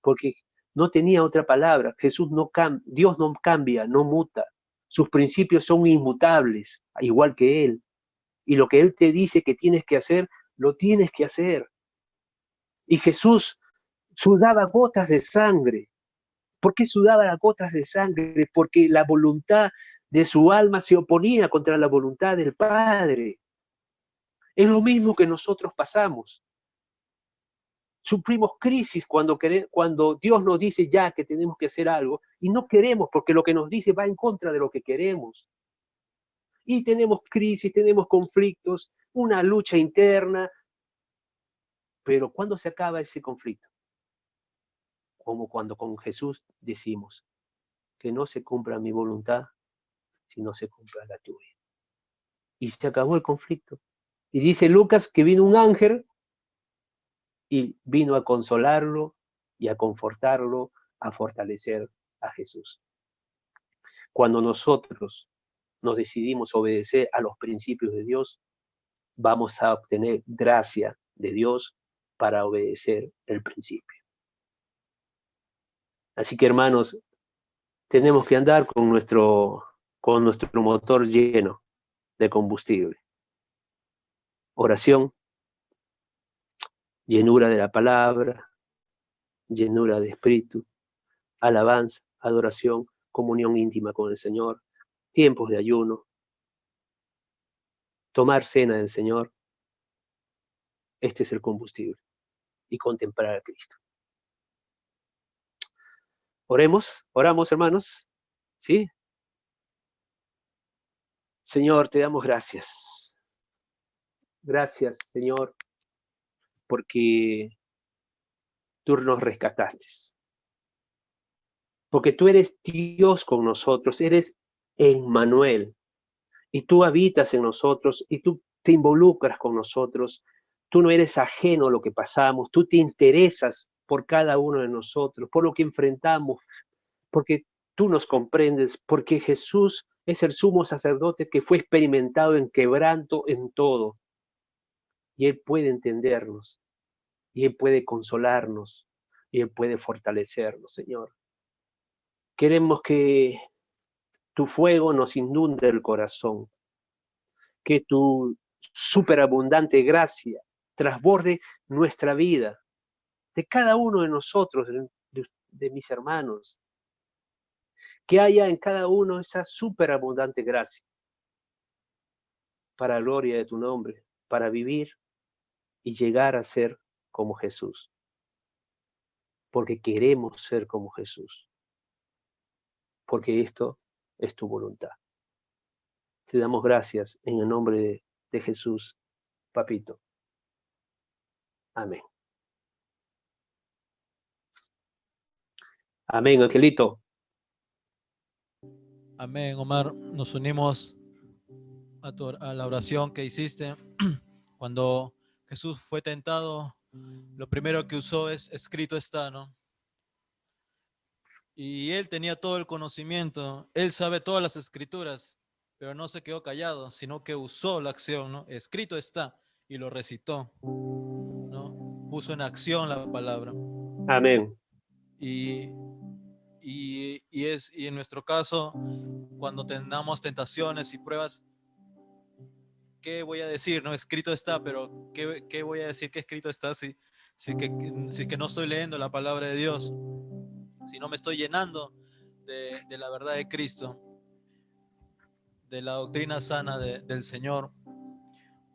porque no tenía otra palabra. Dios no cambia, no muta. Sus principios son inmutables, igual que Él. Y lo que Él te dice que tienes que hacer, lo tienes que hacer. Y Jesús sudaba gotas de sangre. ¿Por qué sudaba las gotas de sangre? Porque la voluntad de su alma se oponía contra la voluntad del Padre. Es lo mismo que nosotros pasamos. Sufrimos crisis cuando Dios nos dice ya que tenemos que hacer algo y no queremos porque lo que nos dice va en contra de lo que queremos. Y tenemos crisis, tenemos conflictos, una lucha interna, pero ¿cuándo se acaba ese conflicto? Como cuando con Jesús decimos que no se cumpla mi voluntad, sino se cumpla la tuya. Y se acabó el conflicto. Y dice Lucas que vino un ángel y vino a consolarlo y a confortarlo, a fortalecer a Jesús. Cuando nosotros nos decidimos obedecer a los principios de Dios, vamos a obtener gracia de Dios para obedecer el principio. Así que, hermanos, tenemos que andar con nuestro motor lleno de combustible. Oración, llenura de la palabra, llenura de espíritu, alabanza, adoración, comunión íntima con el Señor, tiempos de ayuno, tomar cena del Señor. Este es el combustible. Y contemplar a Cristo. Oramos, hermanos. ¿Sí? Señor, te damos gracias. Gracias, Señor, porque tú nos rescataste. Porque tú eres Dios con nosotros, eres Emmanuel. Y tú habitas en nosotros y tú te involucras con nosotros. Tú no eres ajeno a lo que pasamos, tú te interesas por cada uno de nosotros, por lo que enfrentamos, porque tú nos comprendes, porque Jesús es el sumo sacerdote que fue experimentado en quebranto en todo. Y Él puede entendernos, y Él puede consolarnos, y Él puede fortalecernos, Señor. Queremos que tu fuego nos inunde el corazón, que tu superabundante gracia transborde nuestra vida, de cada uno de nosotros, de mis hermanos, que haya en cada uno esa superabundante gracia para la gloria de tu nombre, para vivir y llegar a ser como Jesús, porque queremos ser como Jesús, porque esto es tu voluntad. Te damos gracias en el nombre de Jesús, papito. Amén. Amén, Angelito. Amén, Omar. Nos unimos a la oración que hiciste. Cuando Jesús fue tentado, lo primero que usó es escrito está, ¿no? Y él tenía todo el conocimiento, él sabe todas las escrituras, pero no se quedó callado, sino que usó la acción, ¿no? Escrito está, y lo recitó, ¿no? Puso en acción la palabra. Amén. Y en nuestro caso, cuando tengamos tentaciones y pruebas, ¿qué voy a decir? No, escrito está, pero ¿qué voy a decir que escrito está si que no estoy leyendo la palabra de Dios? Si no me estoy llenando de la verdad de Cristo, de la doctrina sana del Señor,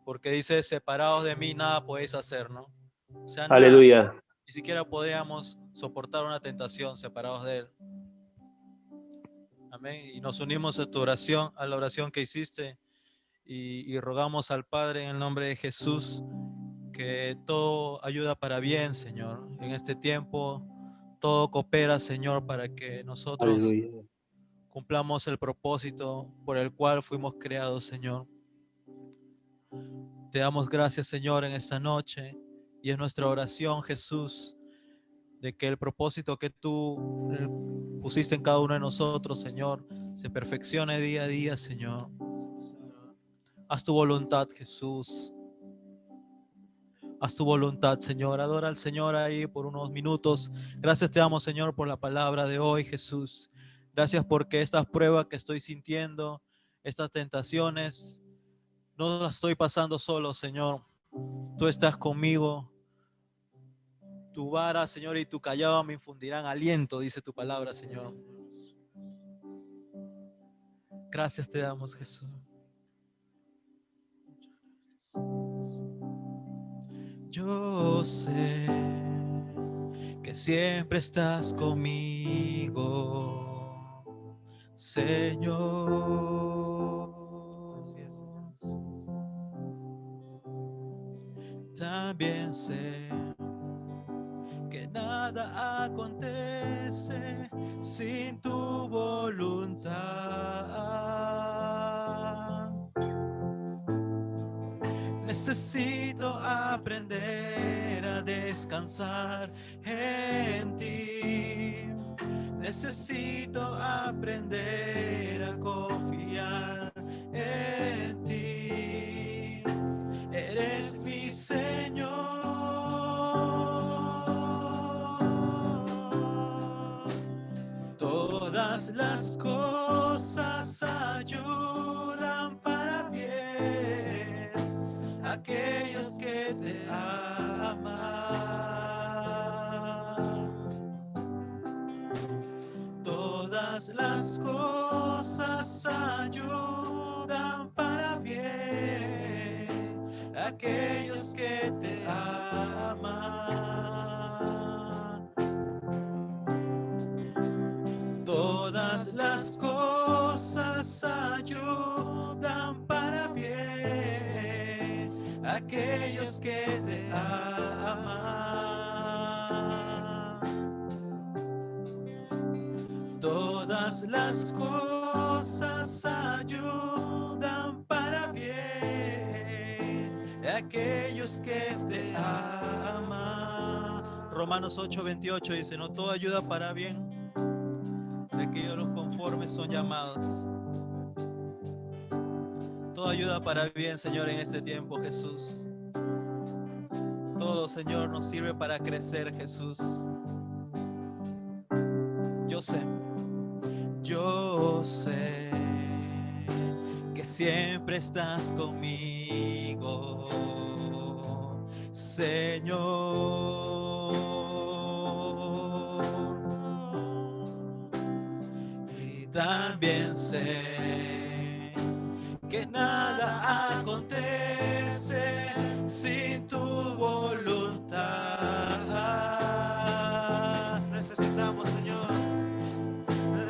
porque dice, separados de mí nada podéis hacer, ¿no? O sea, nada, Aleluya. ni siquiera podríamos soportar una tentación separados de Él. Amén. Y nos unimos a tu oración, a la oración que hiciste, y rogamos al Padre en el nombre de Jesús que todo ayuda para bien, Señor, en este tiempo todo coopera, Señor, para que nosotros Aleluya. cumplamos el propósito por el cual fuimos creados, Señor. Te damos gracias, Señor, en esta noche, y es nuestra oración, Jesús, de que el propósito que tú pusiste en cada uno de nosotros, Señor, se perfeccione día a día, Señor. Haz tu voluntad, Jesús. Haz tu voluntad, Señor. Adora al Señor ahí por unos minutos. Gracias te damos, Señor, por la palabra de hoy, Jesús. Gracias porque estas pruebas que estoy sintiendo, estas tentaciones, no las estoy pasando solo, Señor. Tú estás conmigo. Tu vara, Señor, y tu callado me infundirán aliento, dice tu palabra, Señor. Gracias te damos, Jesús. Yo sé que siempre estás conmigo, Señor. También sé que nada acontece sin tu voluntad. Necesito aprender a descansar en ti. Necesito aprender a confiar en ti. Eres mi Señor. Todas las cosas ayudan para bien aquellos que te aman. Todas las cosas ayudan para bien aquellos que te aman. Todas las cosas ayudan para bien aquellos que te aman. Todas las cosas ayudan para bien aquellos que te aman. Romanos 8:28 dice, no todo ayuda para bien de aquellos los conformes son llamados. Todo ayuda para bien, Señor, en este tiempo, Jesús. Todo, Señor, nos sirve para crecer, Jesús. Yo sé que siempre estás conmigo, Señor. Y también sé que nada acontece sin tu voluntad. Necesitamos, Señor.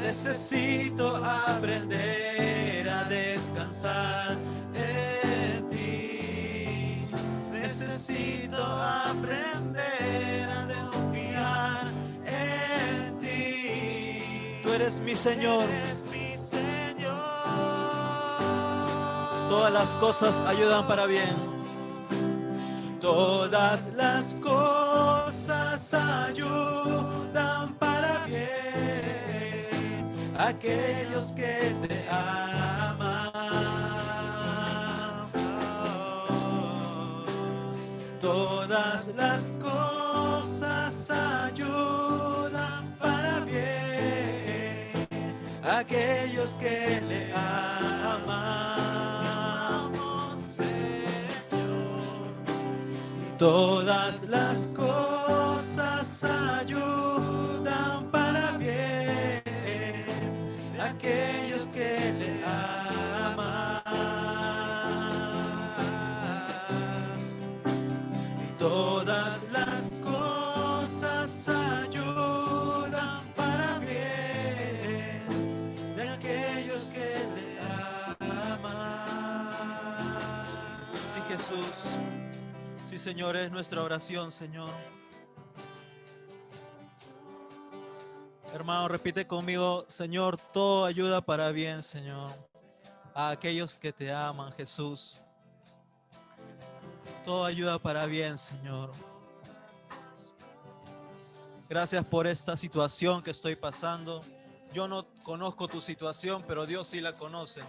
Necesito aprender a descansar en ti. Necesito aprender a confiar en ti. Tú eres mi Señor. Todas las cosas ayudan para bien. Todas las cosas ayudan para bien aquellos que te aman. Todas las cosas ayudan para bien aquellos que le aman. Todas las cosas ayudan para bien de aquellos que le aman. Todas las cosas ayudan para bien de aquellos que le aman. Sí, Jesús. Sí, Señor, es nuestra oración, Señor. Hermano, repite conmigo, Señor, todo ayuda para bien, Señor. A aquellos que te aman, Jesús. Todo ayuda para bien, Señor. Gracias por esta situación que estoy pasando. Yo no conozco tu situación, pero Dios sí la conoce.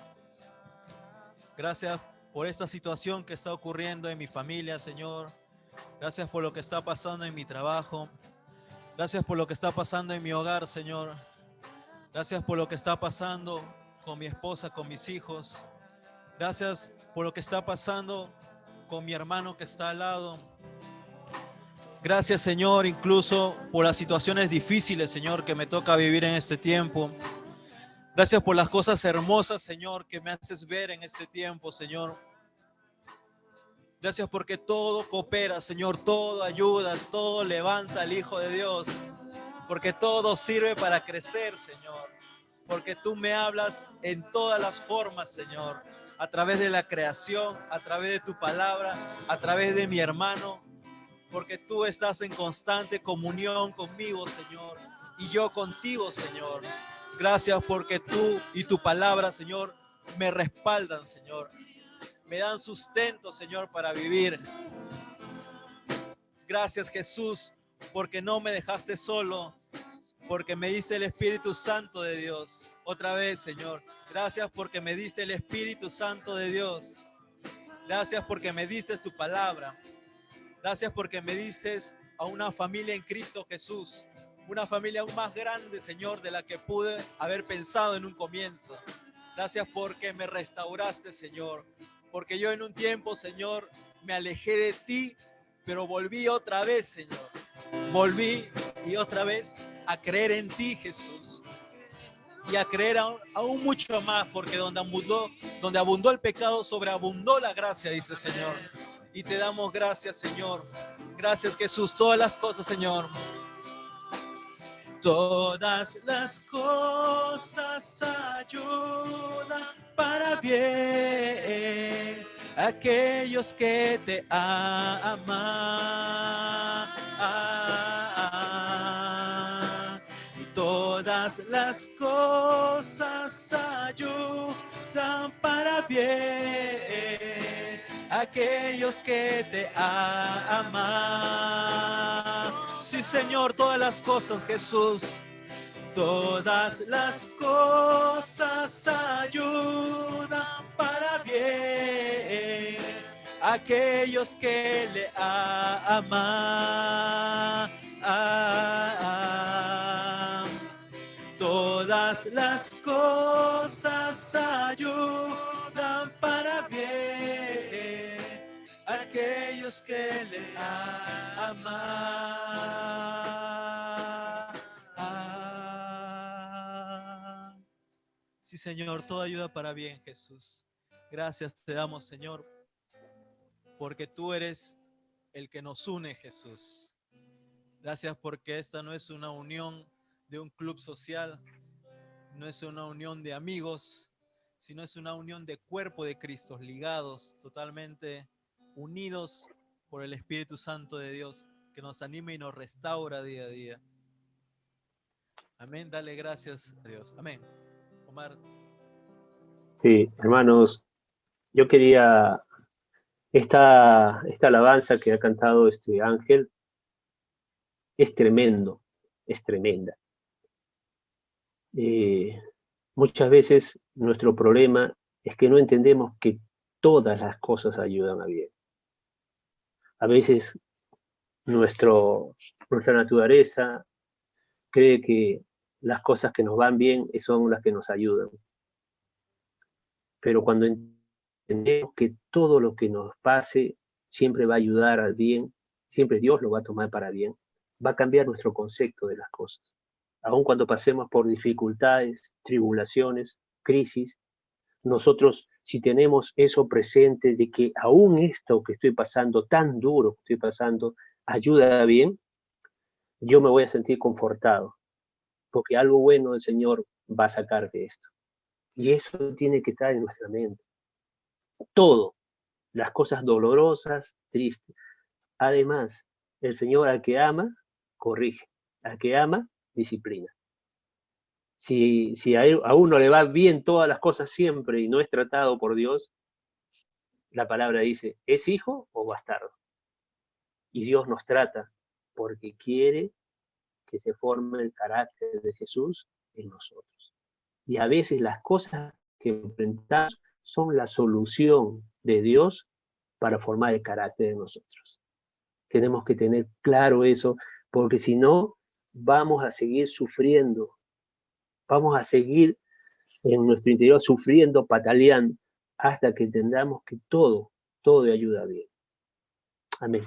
Gracias por esta situación que está ocurriendo en mi familia, Señor. Gracias por lo que está pasando en mi trabajo. Gracias por lo que está pasando en mi hogar, Señor. Gracias por lo que está pasando con mi esposa, con mis hijos. Gracias por lo que está pasando con mi hermano que está al lado. Gracias, Señor, incluso por las situaciones difíciles, Señor, que me toca vivir en este tiempo. Gracias por las cosas hermosas, Señor, que me haces ver en este tiempo, Señor. Gracias porque todo coopera, Señor, todo ayuda, todo levanta al Hijo de Dios. Porque todo sirve para crecer, Señor. Porque tú me hablas en todas las formas, Señor. A través de la creación, a través de tu palabra, a través de mi hermano. Porque tú estás en constante comunión conmigo, Señor. Y yo contigo, Señor. Gracias porque tú y tu palabra, Señor, me respaldan, Señor. Me dan sustento, Señor, para vivir. Gracias, Jesús, porque no me dejaste solo, porque me diste el Espíritu Santo de Dios. Otra vez, Señor. Gracias porque me diste el Espíritu Santo de Dios. Gracias porque me diste tu palabra. Gracias porque me diste a una familia en Cristo Jesús. Una familia aún más grande, Señor, de la que pude haber pensado en un comienzo. Gracias porque me restauraste, Señor. Porque yo en un tiempo, Señor, me alejé de ti, pero volví otra vez, Señor. Volví y otra vez a creer en ti, Jesús. Y a creer aún mucho más, porque donde abundó el pecado, sobreabundó la gracia, dice el Señor. Y te damos gracias, Señor. Gracias, Jesús. Todas las cosas, Señor. Todas las cosas ayudan para bien aquellos que te aman. Todas las cosas ayudan para bien aquellos que te aman. Sí, Señor, todas las cosas, Jesús. Todas las cosas ayudan para bien aquellos que le aman. Todas las cosas ayudan para bien aquellos que le aman. Sí, Señor, todo ayuda para bien, Jesús. Gracias te damos, Señor, porque tú eres el que nos une, Jesús. Gracias porque esta no es una unión de un club social, no es una unión de amigos, sino es una unión de cuerpo de Cristo, ligados, totalmente unidos por el Espíritu Santo de Dios, que nos anima y nos restaura día a día. Amén, dale gracias a Dios. Amén. Omar. Sí, hermanos, yo quería, esta alabanza que ha cantado este Ángel es tremendo, es tremenda. Muchas veces nuestro problema es que no entendemos que todas las cosas ayudan a bien. A veces nuestra naturaleza cree que las cosas que nos van bien son las que nos ayudan. Pero cuando entendemos que todo lo que nos pase siempre va a ayudar al bien, siempre Dios lo va a tomar para bien, va a cambiar nuestro concepto de las cosas. Aun cuando pasemos por dificultades, tribulaciones, crisis, nosotros, si tenemos eso presente de que aún esto que estoy pasando, tan duro que estoy pasando, ayuda bien, yo me voy a sentir confortado, porque algo bueno el Señor va a sacar de esto. Y eso tiene que estar en nuestra mente. Todo, las cosas dolorosas, tristes. Además, el Señor al que ama, corrige. Al que ama, disciplina. Si a uno le va bien todas las cosas siempre y no es tratado por Dios, la palabra dice, ¿es hijo o bastardo? Y Dios nos trata porque quiere que se forme el carácter de Jesús en nosotros. Y a veces las cosas que enfrentamos son la solución de Dios para formar el carácter de nosotros. Tenemos que tener claro eso, porque si no, vamos a seguir sufriendo, vamos a seguir en nuestro interior sufriendo, pataleando, hasta que entendamos que todo ayuda bien. Amén.